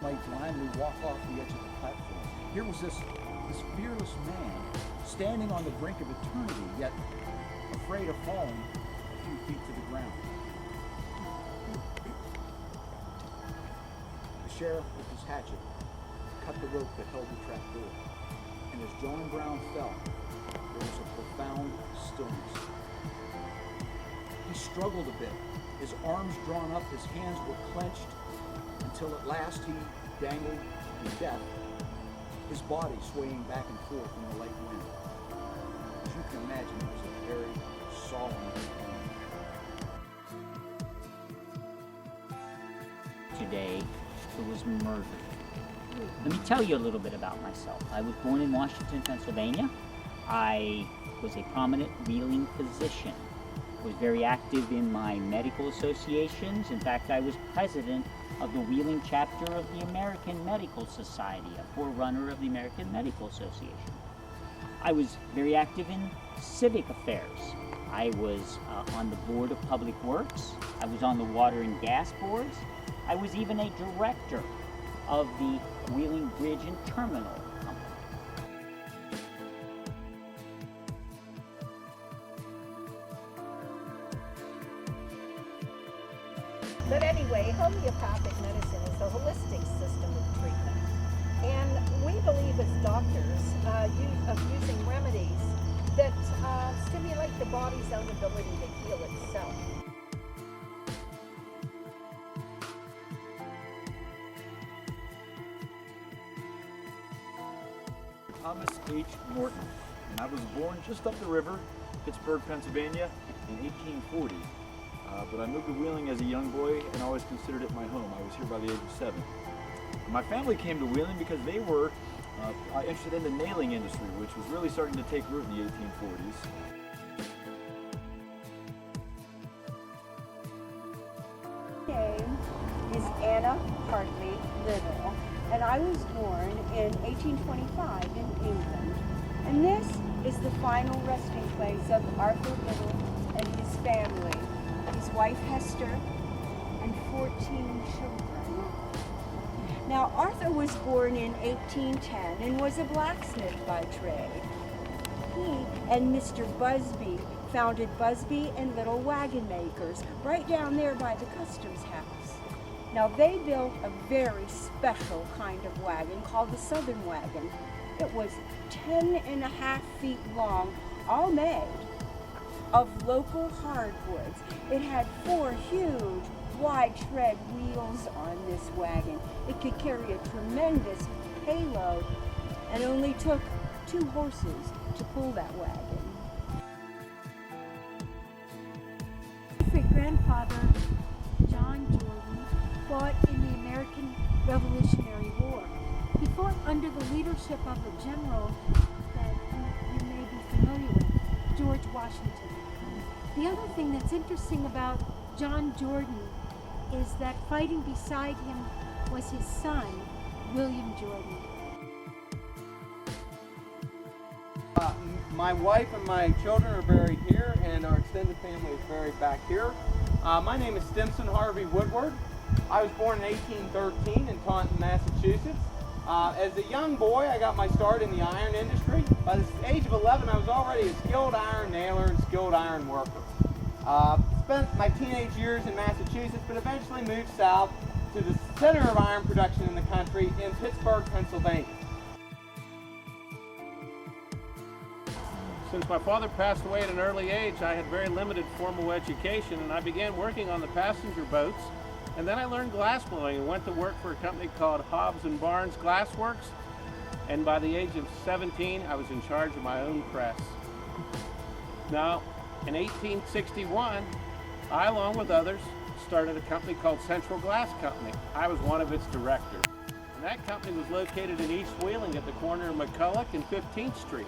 might blindly walk off the edge of the platform. Here was this fearless man standing on the brink of eternity, yet afraid of falling a few feet to the ground. The sheriff, with his hatchet, cut the rope that held the trap door, and as John Brown fell, there was a profound stillness. He struggled a bit, his arms drawn up, his hands were clenched, until at last he dangled in death, his body swaying back and forth in the light wind. As you can imagine, it was a very solemn moment. Today, who was murdered. Let me tell you a little bit about myself. I was born in Washington, Pennsylvania. I was a prominent wheeling physician. Was very active in my medical associations. In fact, I was president of the Wheeling chapter of the American Medical Society, a forerunner of the American Medical Association. I was very active in civic affairs. I was on the Board of Public Works. I was on the Water and Gas Boards. I was even a director of the Wheeling Bridge and Terminal Company. But anyway, homeopathic medicine is a holistic system of treatment. And we believe as doctors using remedies that stimulate the body's own ability to heal itself. Thomas H. Norton, and I was born just up the river, Pittsburgh, Pennsylvania, in 1840. But I moved to Wheeling as a young boy and always considered it my home. I was here by the age of 7. My family came to Wheeling because they were interested in the nailing industry, which was really starting to take root in the 1840s. My name is Anna Hartley Little, and I was born in 1825 in England. And this is the final resting place of Arthur Little and his family, his wife Hester, and 14 children. Now, Arthur was born in 1810 and was a blacksmith by trade. He and Mr. Busby founded Busby and Little Wagon Makers right down there by the customs house. Now, they built a very special kind of wagon called the Southern Wagon. It was 10.5 feet long, all made of local hardwoods. It had 4 huge wide tread wheels on this wagon. It could carry a tremendous payload and only took 2 horses to pull that wagon. My great-grandfather, John Jordan, fought in the American Revolutionary War. He fought under the leadership of a general that you may be familiar with, George Washington. The other thing that's interesting about John Jordan is that fighting beside him was his son, William Jordan. My wife and my children are buried here, and our extended family is buried back here. My name is Stimson Harvey Woodward. I was born in 1813 in Taunton, Massachusetts. As a young boy, I got my start in the iron industry. By the age of 11, I was already a skilled iron nailer and skilled iron worker. Spent my teenage years in Massachusetts, but eventually moved south to the center of iron production in the country in Pittsburgh, Pennsylvania. Since my father passed away at an early age, I had very limited formal education, and I began working on the passenger boats. And then I learned glass blowing and went to work for a company called Hobbs & Barnes Glassworks. And by the age of 17, I was in charge of my own press. Now, in 1861, I, along with others, started a company called Central Glass Company. I was one of its directors. And that company was located in East Wheeling at the corner of McCulloch and 15th Street.